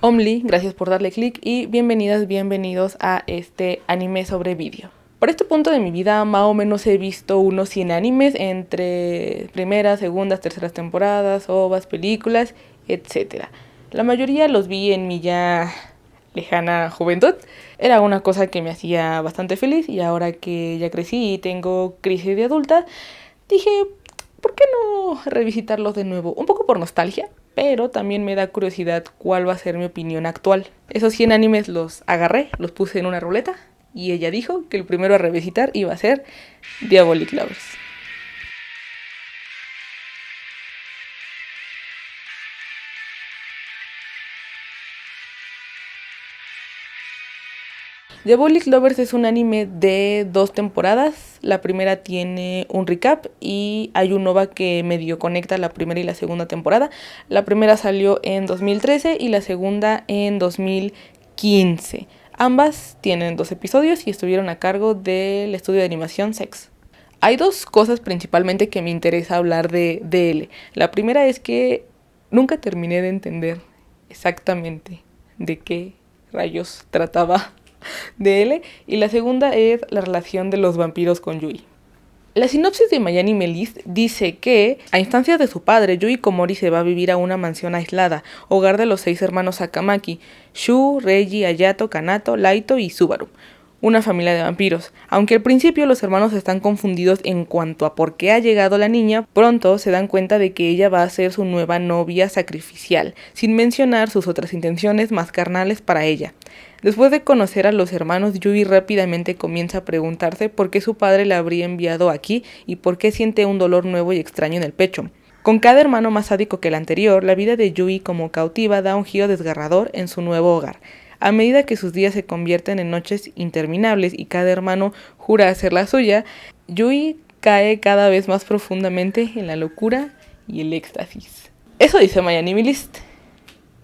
Omli, gracias por darle click y bienvenidas, bienvenidos a este anime sobre vídeo. Por este punto de mi vida más o menos he visto unos 100 animes entre primeras, segundas, terceras temporadas, ovas, películas, etc. La mayoría los vi en mi ya lejana juventud. Era una cosa que me hacía bastante feliz y ahora que ya crecí y tengo crisis de adulta, dije, ¿por qué no revisitarlos de nuevo? Un poco por nostalgia, pero también me da curiosidad cuál va a ser mi opinión actual. Esos 100 animes los agarré, los puse en una ruleta y ella dijo que el primero a revisitar iba a ser Diabolic Lovers. Diabolic Lovers es un anime de 2 temporadas. La primera tiene un recap y hay un OVA que medio conecta la primera y la segunda temporada. La primera salió en 2013 y la segunda en 2015. Ambas tienen 2 episodios y estuvieron a cargo del estudio de animación Sex. Hay 2 cosas principalmente que me interesa hablar de DL. La primera es que nunca terminé de entender exactamente de qué rayos trataba DL. Y la segunda es la relación de los vampiros con Yui. La sinopsis de My Anime List dice que, a instancias de su padre, Yui Komori se va a vivir a una mansión aislada, hogar de los 6 hermanos Sakamaki, Shu, Reiji, Ayato, Kanato, Laito y Subaru, una familia de vampiros. Aunque al principio los hermanos están confundidos en cuanto a por qué ha llegado la niña, pronto se dan cuenta de que ella va a ser su nueva novia sacrificial, sin mencionar sus otras intenciones más carnales para ella. Después de conocer a los hermanos, Yui rápidamente comienza a preguntarse por qué su padre la habría enviado aquí y por qué siente un dolor nuevo y extraño en el pecho. Con cada hermano más sádico que el anterior, la vida de Yui como cautiva da un giro desgarrador en su nuevo hogar. A medida que sus días se convierten en noches interminables y cada hermano jura hacer la suya, Yui cae cada vez más profundamente en la locura y el éxtasis. Eso dice My Anime List.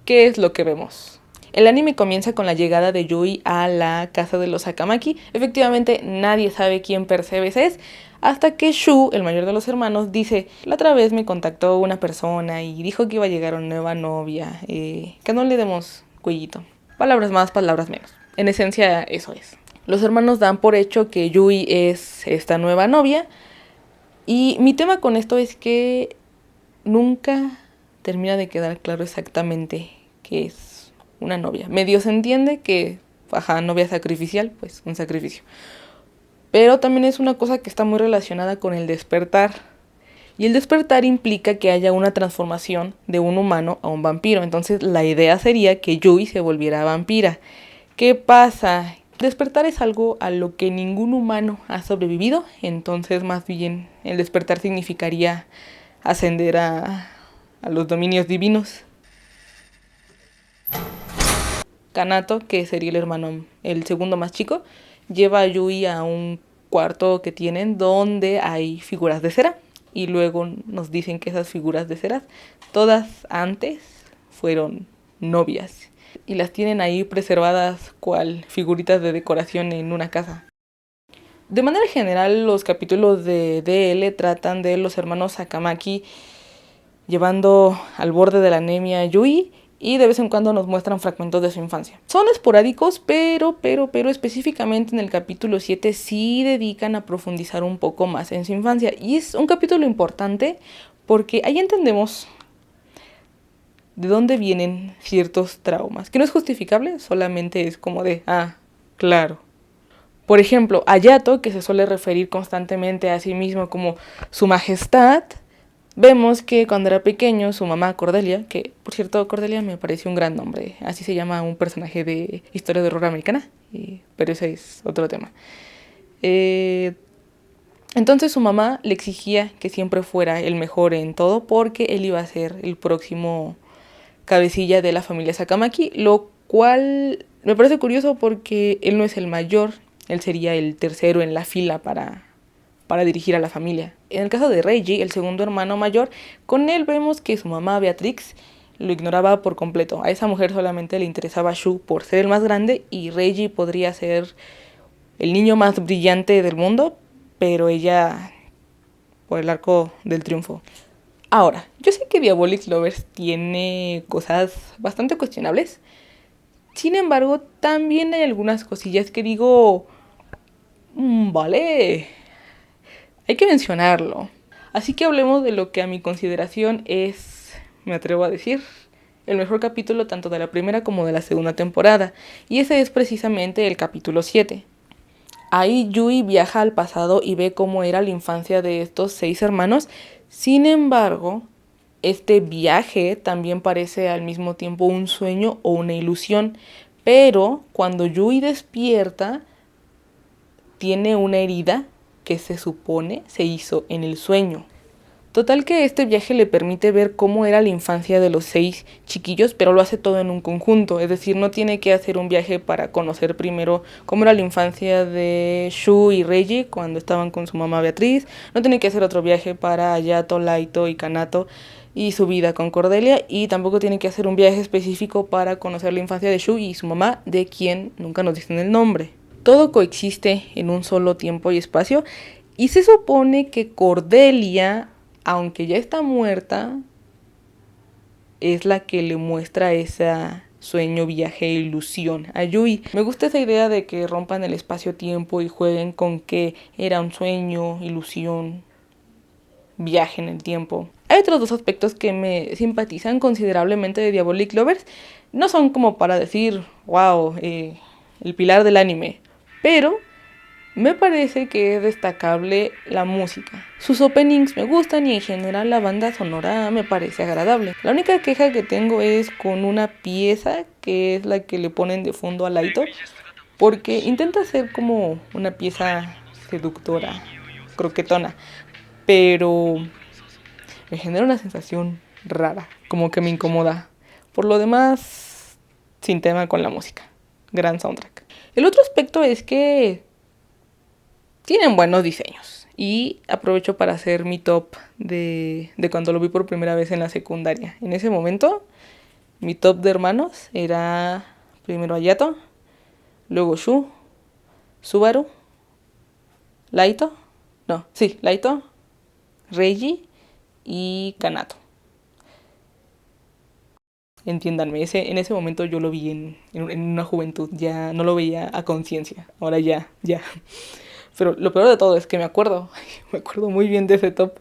¿Qué es lo que vemos? El anime comienza con la llegada de Yui a la casa de los Sakamaki. Efectivamente, nadie sabe quién Percebes es, hasta que Shu, el mayor de los hermanos, dice: la otra vez me contactó una persona y dijo que iba a llegar una nueva novia, que no le demos cuellito. Palabras más, palabras menos. En esencia, eso es. Los hermanos dan por hecho que Yui es esta nueva novia. Y mi tema con esto es que nunca termina de quedar claro exactamente qué es una novia. Medio se entiende que, novia sacrificial, pues un sacrificio. Pero también es una cosa que está muy relacionada con el despertar. Y el despertar implica que haya una transformación de un humano a un vampiro. Entonces la idea sería que Yui se volviera vampira. ¿Qué pasa? Despertar es algo a lo que ningún humano ha sobrevivido. Entonces más bien el despertar significaría ascender a los dominios divinos. Kanato, que sería el hermano, el segundo más chico, lleva a Yui a un cuarto que tienen donde hay figuras de cera. Y luego nos dicen que esas figuras de cera, todas antes fueron novias. Y las tienen ahí preservadas cual figuritas de decoración en una casa. De manera general, los capítulos de DL tratan de los hermanos Sakamaki llevando al borde de la anemia a Yui, y de vez en cuando nos muestran fragmentos de su infancia. Son esporádicos, pero específicamente en el capítulo 7 sí dedican a profundizar un poco más en su infancia. Y es un capítulo importante porque ahí entendemos de dónde vienen ciertos traumas. Que no es justificable, solamente es como de, claro. Por ejemplo, Ayato, que se suele referir constantemente a sí mismo como su majestad. Vemos que cuando era pequeño, su mamá Cordelia, que por cierto Cordelia me pareció un gran nombre, así se llama un personaje de historia de horror americana, pero ese es otro tema. Entonces su mamá le exigía que siempre fuera el mejor en todo porque él iba a ser el próximo cabecilla de la familia Sakamaki, lo cual me parece curioso porque él no es el mayor, él sería el tercero en la fila para dirigir a la familia. En el caso de Reiji, el segundo hermano mayor, con él vemos que su mamá Beatrix lo ignoraba por completo. A esa mujer solamente le interesaba Shu por ser el más grande y Reiji podría ser el niño más brillante del mundo, pero ella por el arco del triunfo. Ahora, yo sé que Diabolik Lovers tiene cosas bastante cuestionables. Sin embargo, también hay algunas cosillas que digo, vale, hay que mencionarlo. Así que hablemos de lo que a mi consideración es, me atrevo a decir, el mejor capítulo tanto de la primera como de la segunda temporada. Y ese es precisamente el capítulo 7. Ahí Yui viaja al pasado y ve cómo era la infancia de estos 6 hermanos. Sin embargo, este viaje también parece al mismo tiempo un sueño o una ilusión. Pero cuando Yui despierta, tiene una herida que se supone se hizo en el sueño. Total que este viaje le permite ver cómo era la infancia de los 6 chiquillos, pero lo hace todo en un conjunto. Es decir, no tiene que hacer un viaje para conocer primero cómo era la infancia de Shu y Reiji cuando estaban con su mamá Beatriz. No tiene que hacer otro viaje para Ayato, Laito y Kanato y su vida con Cordelia. Y tampoco tiene que hacer un viaje específico para conocer la infancia de Shu y su mamá, de quien nunca nos dicen el nombre. Todo coexiste en un solo tiempo y espacio. Y se supone que Cordelia, aunque ya está muerta, es la que le muestra ese sueño, viaje, ilusión a Yui. Me gusta esa idea de que rompan el espacio-tiempo y jueguen con que era un sueño, ilusión, viaje en el tiempo. Hay otros 2 aspectos que me simpatizan considerablemente de Diabolik Lovers. No son como para decir, wow, el pilar del anime, pero me parece que es destacable la música. Sus openings me gustan y en general la banda sonora me parece agradable. La única queja que tengo es con una pieza que es la que le ponen de fondo a Laito, porque intenta ser como una pieza seductora, croquetona, pero me genera una sensación rara, como que me incomoda. Por lo demás, sin tema con la música. Gran soundtrack. El otro aspecto es que tienen buenos diseños. Y aprovecho para hacer mi top de cuando lo vi por primera vez en la secundaria. En ese momento, mi top de hermanos era primero Ayato, luego Shu, Subaru, Laito, Reiji y Kanato. Entiéndanme, en ese momento yo lo vi en una juventud, ya no lo veía a conciencia, ahora ya. Pero lo peor de todo es que me acuerdo muy bien de ese top.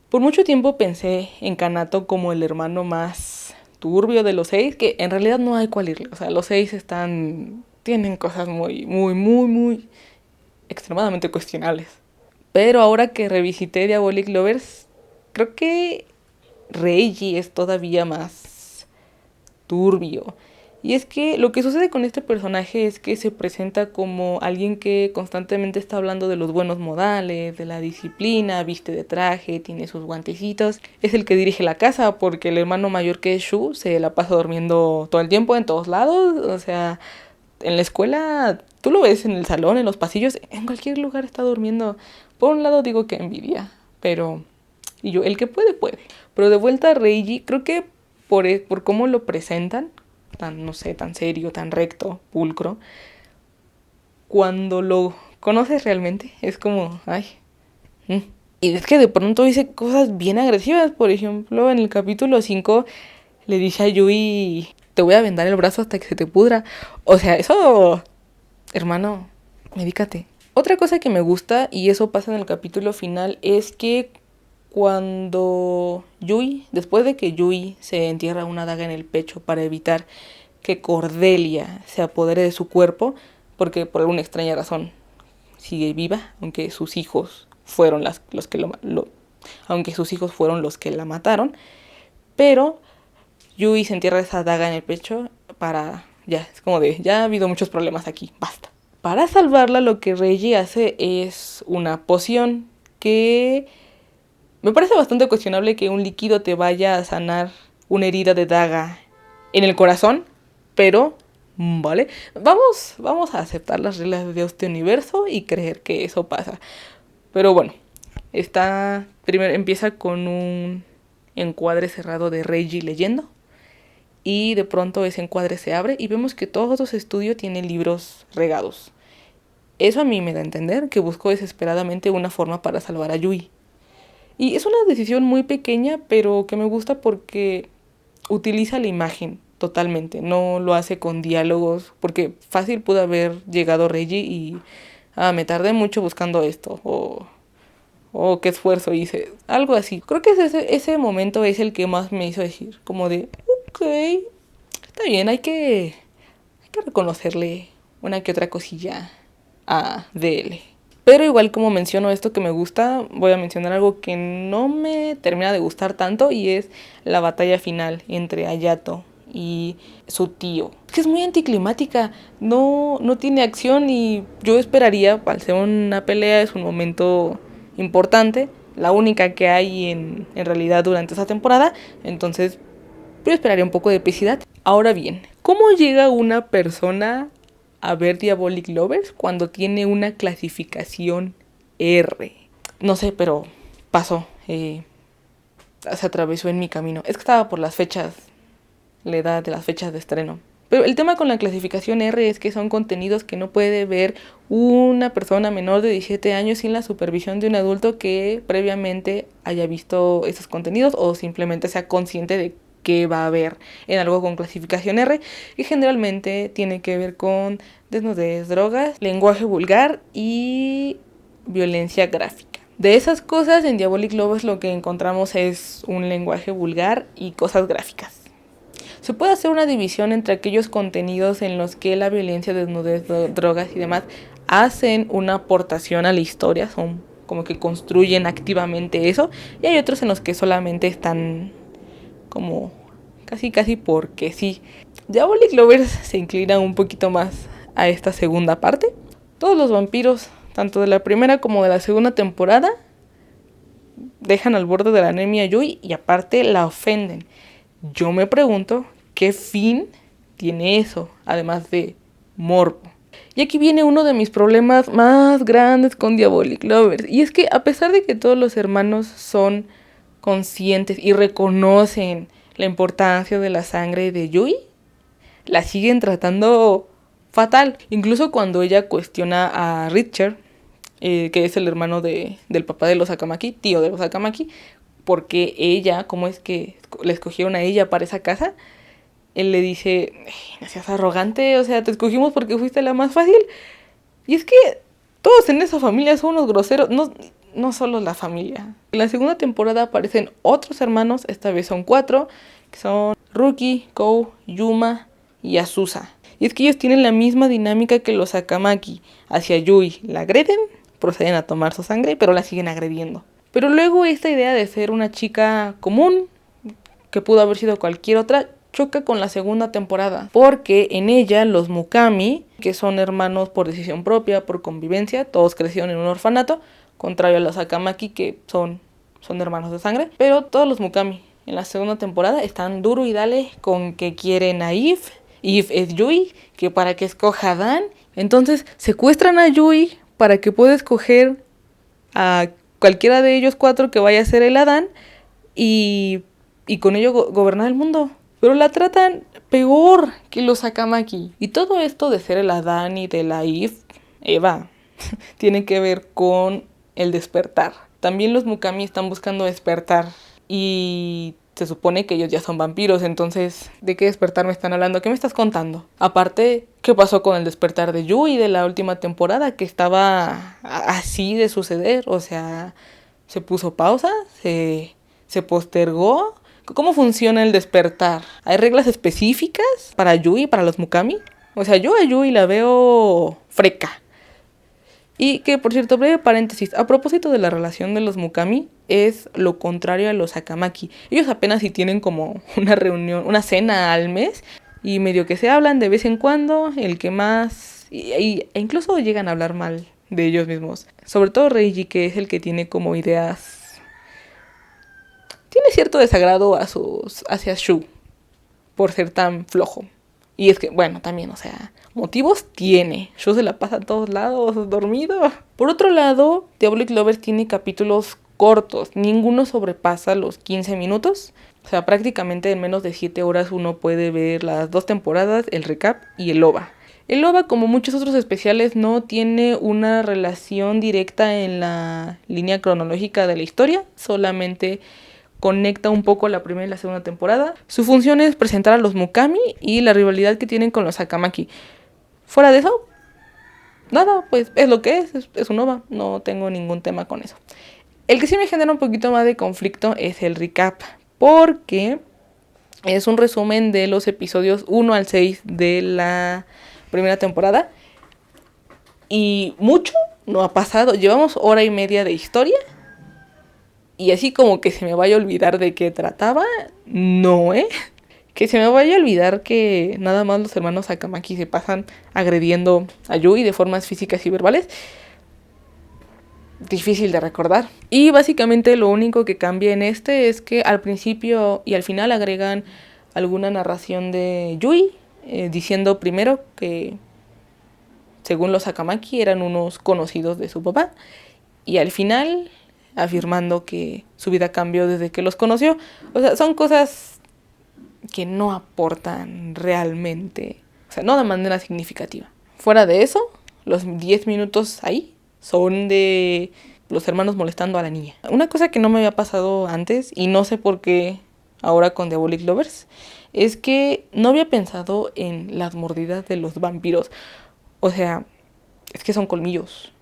Por mucho tiempo pensé en Kanato como el hermano más turbio de los 6, que en realidad no hay cual irle. O sea, los 6 tienen cosas muy extremadamente cuestionables. Pero ahora que revisité Diabolik Lovers, creo que Reiji es todavía más turbio. Y es que lo que sucede con este personaje es que se presenta como alguien que constantemente está hablando de los buenos modales, de la disciplina, viste de traje, tiene sus guantecitos. Es el que dirige la casa porque el hermano mayor, que es Shu, se la pasa durmiendo todo el tiempo en todos lados. O sea, en la escuela tú lo ves en el salón, en los pasillos, en cualquier lugar está durmiendo. Por un lado digo que envidia, pero... Y yo, el que puede, puede. Pero de vuelta a Reiji, creo que por cómo lo presentan, tan serio, tan recto, pulcro, cuando lo conoces realmente, es como, ay. Y es que de pronto dice cosas bien agresivas. Por ejemplo, en el capítulo 5 le dice a Yui, te voy a vendar el brazo hasta que se te pudra. O sea, eso, hermano, medícate. Otra cosa que me gusta, y eso pasa en el capítulo final, es que cuando después de que Yui se entierra una daga en el pecho para evitar que Cordelia se apodere de su cuerpo, porque por alguna extraña razón sigue viva, aunque sus hijos fueron los que aunque sus hijos fueron los que la mataron, pero Yui se entierra esa daga en el pecho para es como de, ya ha habido muchos problemas aquí, basta. Para salvarla, lo que Reiji hace es una poción que me parece bastante cuestionable, que un líquido te vaya a sanar una herida de daga en el corazón, pero vale, vamos a aceptar las reglas de este universo y creer que eso pasa. Pero bueno, primero empieza con un encuadre cerrado de Reiji leyendo, y de pronto ese encuadre se abre y vemos que todo su estudio tiene libros regados. Eso a mí me da a entender que buscó desesperadamente una forma para salvar a Yui. Y es una decisión muy pequeña, pero que me gusta porque utiliza la imagen totalmente. No lo hace con diálogos, porque fácil pudo haber llegado Reggie y me tardé mucho buscando esto, o qué esfuerzo hice, algo así. Creo que ese momento es el que más me hizo decir, como de, ok, está bien, hay que reconocerle una que otra cosilla a DL. Pero igual como menciono esto que me gusta, voy a mencionar algo que no me termina de gustar tanto y es la batalla final entre Hayato y su tío. Es que es muy anticlimática, no tiene acción y yo esperaría, al ser una pelea es un momento importante, la única que hay en realidad durante esa temporada, entonces yo esperaría un poco de epicidad. Ahora bien, ¿cómo llega una persona a ver Diabolic Lovers cuando tiene una clasificación R? No sé, pero pasó. Se atravesó en mi camino. Es que estaba por las fechas, la edad de las fechas de estreno. Pero el tema con la clasificación R es que son contenidos que no puede ver una persona menor de 17 años sin la supervisión de un adulto que previamente haya visto esos contenidos o simplemente sea consciente de que va a haber en algo con clasificación R, y generalmente tiene que ver con desnudez, drogas, lenguaje vulgar y violencia gráfica. De esas cosas en Diabolic Lovers lo que encontramos es un lenguaje vulgar y cosas gráficas. Se puede hacer una división entre aquellos contenidos en los que la violencia, desnudez, drogas y demás hacen una aportación a la historia, son como que construyen activamente eso, y hay otros en los que solamente están como casi porque sí. Diabolic Lovers se inclina un poquito más a esta segunda parte. Todos los vampiros, tanto de la primera como de la segunda temporada, dejan al borde de la anemia a Yui y aparte la ofenden. Yo me pregunto qué fin tiene eso, además de morbo. Y aquí viene uno de mis problemas más grandes con Diabolic Lovers. Y es que a pesar de que todos los hermanos son conscientes y reconocen la importancia de la sangre de Yui, la siguen tratando fatal. Incluso cuando ella cuestiona a Richard, que es el hermano del papá de los Akamaki, tío de los Akamaki, porque ella, cómo es que le escogieron a ella para esa casa, él le dice, no seas arrogante, o sea, te escogimos porque fuiste la más fácil. Y es que todos en esa familia son unos groseros, no solo la familia. En la segunda temporada aparecen otros hermanos, esta vez son 4, que son Ruki, Kou, Yuma y Azusa. Y es que ellos tienen la misma dinámica que los Akamaki. Hacia Yui la agreden, proceden a tomar su sangre, pero la siguen agrediendo. Pero luego esta idea de ser una chica común, que pudo haber sido cualquier otra, choca con la segunda temporada, porque en ella los Mukami, que son hermanos por decisión propia, por convivencia, todos crecieron en un orfanato, contrario a los Akamaki, que son hermanos de sangre, pero todos los Mukami en la segunda temporada están duro y dale con que quieren a Eve es Yui, que para que escoja a Dan, entonces secuestran a Yui para que pueda escoger a cualquiera de ellos 4 que vaya a ser el Adán y con ello gobernar el mundo. Pero la tratan peor que los Akamaki. Y todo esto de ser el Adán y de la Eva, tiene que ver con el despertar. También los Mukami están buscando despertar. Y se supone que ellos ya son vampiros. Entonces, ¿de qué despertar me están hablando? ¿Qué me estás contando? Aparte, ¿qué pasó con el despertar de Yui de la última temporada? Que estaba así de suceder. O sea, se puso pausa, se postergó. ¿Cómo funciona el despertar? ¿Hay reglas específicas para Yui y para los Mukami? O sea, yo a Yui la veo freca. Y que, por cierto, breve paréntesis, a propósito de la relación de los Mukami, es lo contrario a los Akamaki. Ellos apenas si tienen como una reunión, una cena al mes, y medio que se hablan de vez en cuando, el que más... e incluso llegan a hablar mal de ellos mismos. Sobre todo Reiji, que es el que tiene como ideas... Tiene cierto desagrado hacia Shu por ser tan flojo. Y es que, bueno, también, o sea, motivos tiene. Shu se la pasa a todos lados, dormido. Por otro lado, Diabolic Lovers tiene capítulos cortos. Ninguno sobrepasa los 15 minutos. O sea, prácticamente en menos de 7 horas uno puede ver las 2 temporadas, el recap y el OVA. El OVA, como muchos otros especiales, no tiene una relación directa en la línea cronológica de la historia, solamente conecta un poco la primera y la segunda temporada. Su función es presentar a los Mukami y la rivalidad que tienen con los Sakamaki. Fuera de eso, nada, pues es lo que es un OVA, no tengo ningún tema con eso. El que sí me genera un poquito más de conflicto es el recap, porque es un resumen de los episodios 1 al 6 de la primera temporada. Y mucho no ha pasado. Llevamos hora y media de historia. Y así como que se me vaya a olvidar de qué trataba. No, que se me vaya a olvidar que nada más los hermanos Sakamaki se pasan agrediendo a Yui de formas físicas y verbales. Difícil de recordar. Y básicamente lo único que cambia en este es que al principio y al final agregan alguna narración de Yui, diciendo primero que según los Sakamaki eran unos conocidos de su papá, y al final afirmando que su vida cambió desde que los conoció. O sea, son cosas que no aportan realmente, o sea, no de manera significativa. Fuera de eso, los 10 minutos ahí son de los hermanos molestando a la niña. Una cosa que no me había pasado antes, y no sé por qué ahora con Diabolic Lovers, es que no había pensado en las mordidas de los vampiros. O sea, es que son colmillos.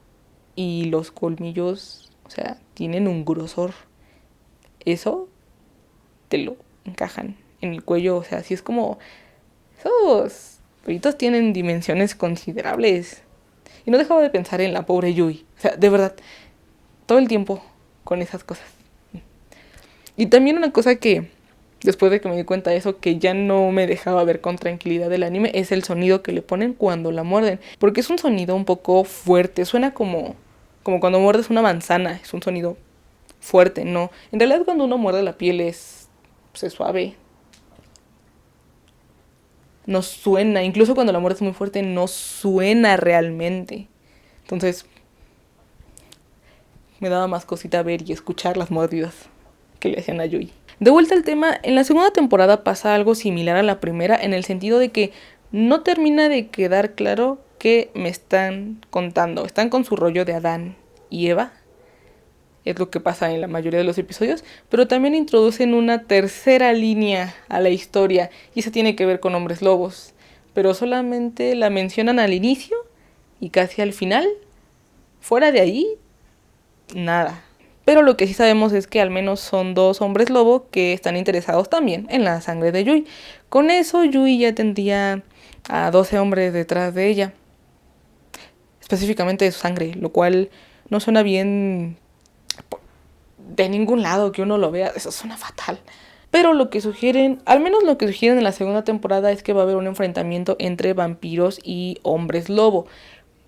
Y los colmillos, o sea, tienen un grosor. Eso te lo encajan en el cuello. O sea, así es como... Esos pollitos tienen dimensiones considerables. Y no dejaba de pensar en la pobre Yui. O sea, de verdad, todo el tiempo con esas cosas. Y también una cosa que, después de que me di cuenta de eso, que ya no me dejaba ver con tranquilidad el anime, es el sonido que le ponen cuando la muerden. Porque es un sonido un poco fuerte, suena como cuando muerdes una manzana, es un sonido fuerte, ¿no? En realidad cuando uno muerde la piel es suave. No suena, incluso cuando la muerdes muy fuerte no suena realmente. Entonces me daba más cosita ver y escuchar las mordidas que le hacían a Yui. De vuelta al tema, en la segunda temporada pasa algo similar a la primera, en el sentido de que no termina de quedar claro qué me están contando. Están con su rollo de Adán y Eva, es lo que pasa en la mayoría de los episodios, pero también introducen una tercera línea a la historia, y esa tiene que ver con hombres lobos, pero solamente la mencionan al inicio y casi al final. Fuera de ahí, nada. Pero lo que sí sabemos es que al menos son 2 hombres lobo que están interesados también en la sangre de Yui. Con eso Yui ya tendría a 12 hombres detrás de ella, específicamente de su sangre, lo cual no suena bien de ningún lado que uno lo vea. Eso suena fatal. Pero lo que sugieren, al menos lo que sugieren en la segunda temporada, es que va a haber un enfrentamiento entre vampiros y hombres lobo.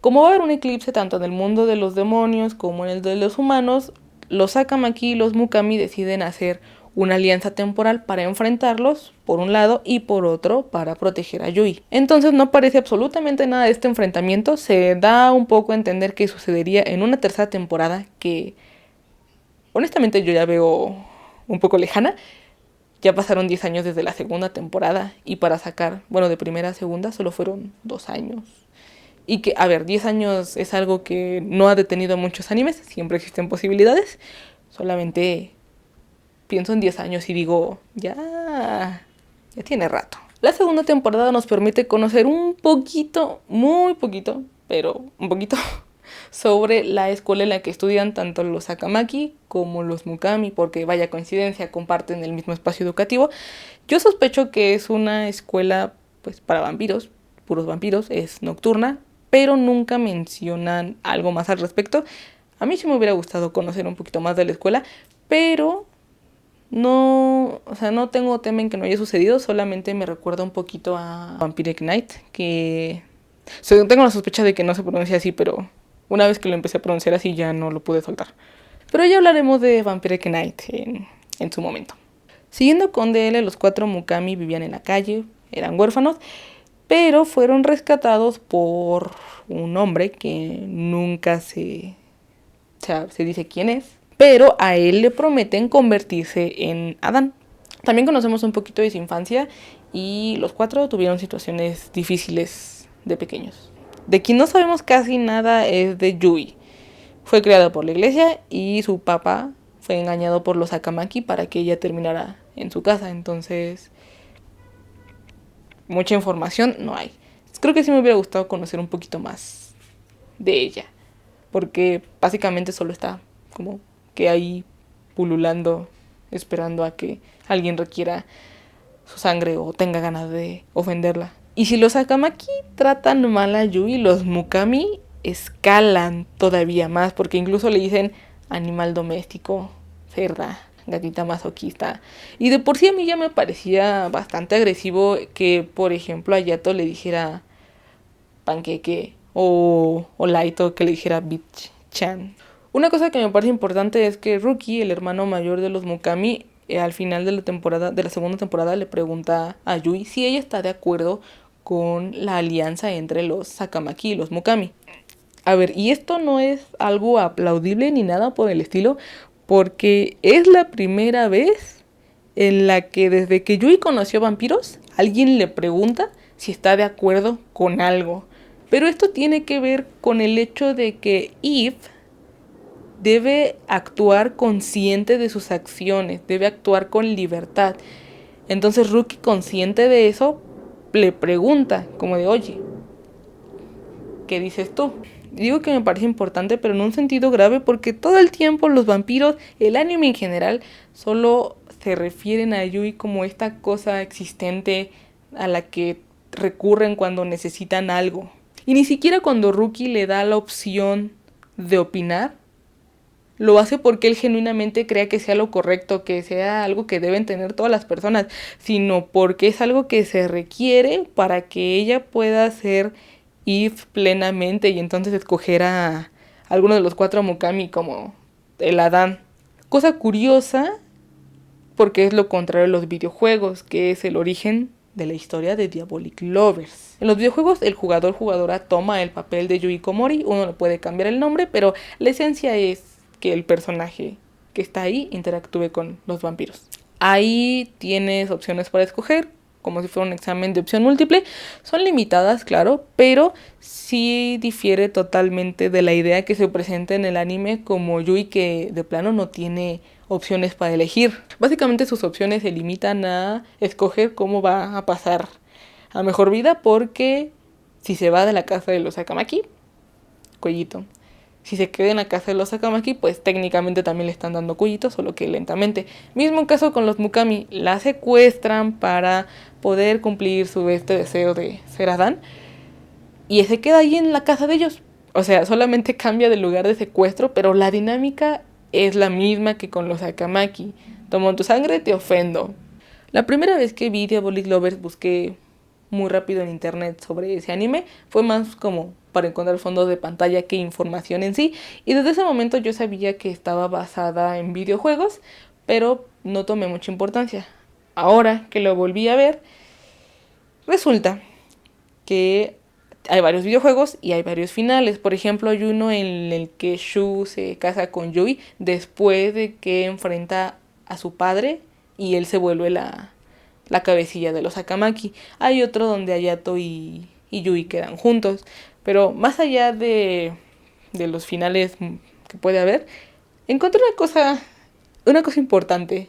Como va a haber un eclipse tanto en el mundo de los demonios como en el de los humanos, los Sakamaki y los Mukami deciden hacer una alianza temporal para enfrentarlos, por un lado, y por otro, para proteger a Yui. Entonces no parece absolutamente nada de este enfrentamiento. Se da un poco a entender que sucedería en una tercera temporada que, honestamente, yo ya veo un poco lejana. Ya pasaron 10 años desde la segunda temporada, y para sacar, bueno, de primera a segunda solo fueron 2 años. Y que, a ver, 10 años es algo que no ha detenido a muchos animes, siempre existen posibilidades. Solamente pienso en 10 años y digo, ya tiene rato. La segunda temporada nos permite conocer un poquito, muy poquito, pero un poquito, sobre la escuela en la que estudian tanto los Sakamaki como los Mukami, porque vaya coincidencia, comparten el mismo espacio educativo. Yo sospecho que es una escuela pues para vampiros, puros vampiros, es nocturna, pero nunca mencionan algo más al respecto. A mí sí me hubiera gustado conocer un poquito más de la escuela, pero no, o sea, no tengo tema en que no haya sucedido, solamente me recuerda un poquito a Vampiric Night, que tengo la sospecha de que no se pronuncia así, pero una vez que lo empecé a pronunciar así ya no lo pude soltar. Pero ya hablaremos de Vampiric Night en su momento. Siguiendo con DL, los 4 Mukami vivían en la calle, eran huérfanos, pero fueron rescatados por un hombre que nunca se dice quién es, pero a él le prometen convertirse en Adán. También conocemos un poquito de su infancia, y los 4 tuvieron situaciones difíciles de pequeños. De quien no sabemos casi nada es de Yui. Fue criada por la iglesia y su papá fue engañado por los Akamaki para que ella terminara en su casa. Entonces, mucha información no hay. Creo que sí me hubiera gustado conocer un poquito más de ella, porque básicamente solo está como que ahí pululando, esperando a que alguien requiera su sangre o tenga ganas de ofenderla. Y si los Akamaki tratan mal a Yui, los Mukami escalan todavía más, porque incluso le dicen animal doméstico, cerda, gatita masoquista. Y de por sí a mí ya me parecía bastante agresivo que, por ejemplo, a Yato le dijera panqueque o Laito que le dijera bitch-chan. Una cosa que me parece importante es que Ruki, el hermano mayor de los Mukami, al final de la segunda temporada le pregunta a Yui si ella está de acuerdo con la alianza entre los Sakamaki y los Mukami. A ver, y esto no es algo aplaudible ni nada por el estilo, porque es la primera vez en la que desde que Yui conoció vampiros, alguien le pregunta si está de acuerdo con algo. Pero esto tiene que ver con el hecho de que Eve debe actuar consciente de sus acciones, debe actuar con libertad. Entonces Ruki, consciente de eso, le pregunta, como de, oye, ¿qué dices tú? Digo que me parece importante, pero en un sentido grave, porque todo el tiempo los vampiros, el anime en general, solo se refieren a Yui como esta cosa existente a la que recurren cuando necesitan algo. Y ni siquiera cuando Ruki le da la opción de opinar, lo hace porque él genuinamente crea que sea lo correcto, que sea algo que deben tener todas las personas, sino porque es algo que se requiere para que ella pueda ser Eve plenamente y entonces escoger a alguno de los 4 Mukami como el Adán. Cosa curiosa, porque es lo contrario a los videojuegos, que es el origen de la historia de Diabolic Lovers. En los videojuegos el jugadora toma el papel de Yui Komori, uno le puede cambiar el nombre, pero la esencia es que el personaje que está ahí interactúe con los vampiros. Ahí tienes opciones para escoger, como si fuera un examen de opción múltiple. Son limitadas, claro, pero sí difiere totalmente de la idea que se presenta en el anime como Yui, que de plano no tiene opciones para elegir. Básicamente sus opciones se limitan a escoger cómo va a pasar a mejor vida, porque si se va de la casa de los Akamaki, cuellito. Si se queda en la casa de los Sakamaki, pues técnicamente también le están dando cuellito, solo que lentamente. Mismo caso con los Mukami, la secuestran para poder cumplir su deseo de ser Adán, y se queda ahí en la casa de ellos. O sea, solamente cambia de lugar de secuestro, pero la dinámica es la misma que con los Sakamaki. Tomo tu sangre, te ofendo. La primera vez que vi Diabolic Lovers busqué muy rápido en internet sobre ese anime. Fue más como para encontrar fondos de pantalla que información en sí. Y desde ese momento yo sabía que estaba basada en videojuegos, pero no tomé mucha importancia. Ahora que lo volví a ver, resulta que hay varios videojuegos y hay varios finales. Por ejemplo, hay uno en el que Shu se casa con Yui después de que enfrenta a su padre y él se vuelve la cabecilla de los Akamaki. Hay otro donde Hayato y Yui quedan juntos. Pero más allá de los finales que puede haber, encontré una cosa importante.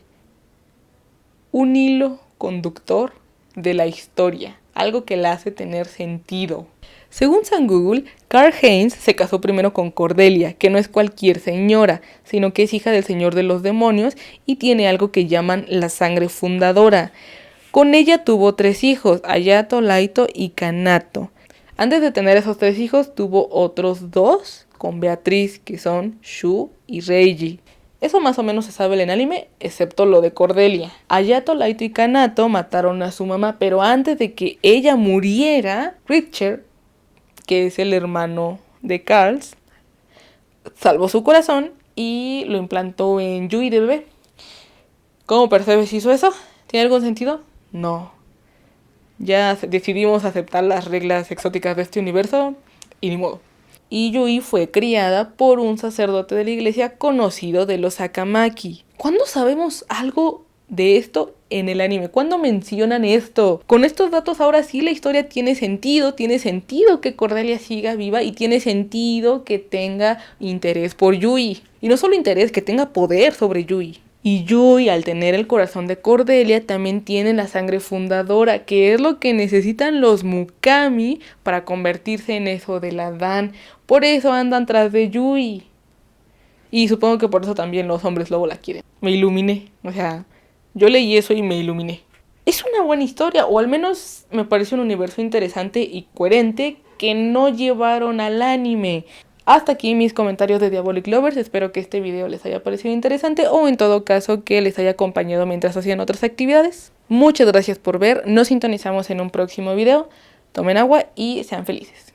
Un hilo conductor de la historia. Algo que la hace tener sentido. Según San Google, Karl Heinz se casó primero con Cordelia, que no es cualquier señora, sino que es hija del señor de los demonios y tiene algo que llaman la sangre fundadora. Con ella tuvo 3 hijos, Hayato, Laito y Kanato. Antes de tener esos 3 hijos, tuvo otros 2 con Beatriz, que son Shu y Reiji. Eso más o menos se sabe en el anime, excepto lo de Cordelia. Hayato, Laito y Kanato mataron a su mamá, pero antes de que ella muriera, Richard, que es el hermano de Karl, salvó su corazón y lo implantó en Yui de bebé. ¿Cómo Percebes hizo eso? ¿Tiene algún sentido? No. Ya decidimos aceptar las reglas exóticas de este universo y ni modo. Y Yui fue criada por un sacerdote de la iglesia conocido de los Akamaki. ¿Cuándo sabemos algo de esto en el anime? ¿Cuándo mencionan esto? Con estos datos ahora sí la historia tiene sentido que Cordelia siga viva y tiene sentido que tenga interés por Yui. Y no solo interés, que tenga poder sobre Yui. Y Yui, al tener el corazón de Cordelia, también tiene la sangre fundadora, que es lo que necesitan los Mukami para convertirse en eso de la Dan. Por eso andan tras de Yui. Y supongo que por eso también los hombres lobo la quieren. Me iluminé, o sea, yo leí eso y me iluminé. Es una buena historia, o al menos me parece un universo interesante y coherente que no llevaron al anime. Hasta aquí mis comentarios de Diabolic Lovers, espero que este video les haya parecido interesante o en todo caso que les haya acompañado mientras hacían otras actividades. Muchas gracias por ver, nos sintonizamos en un próximo video, tomen agua y sean felices.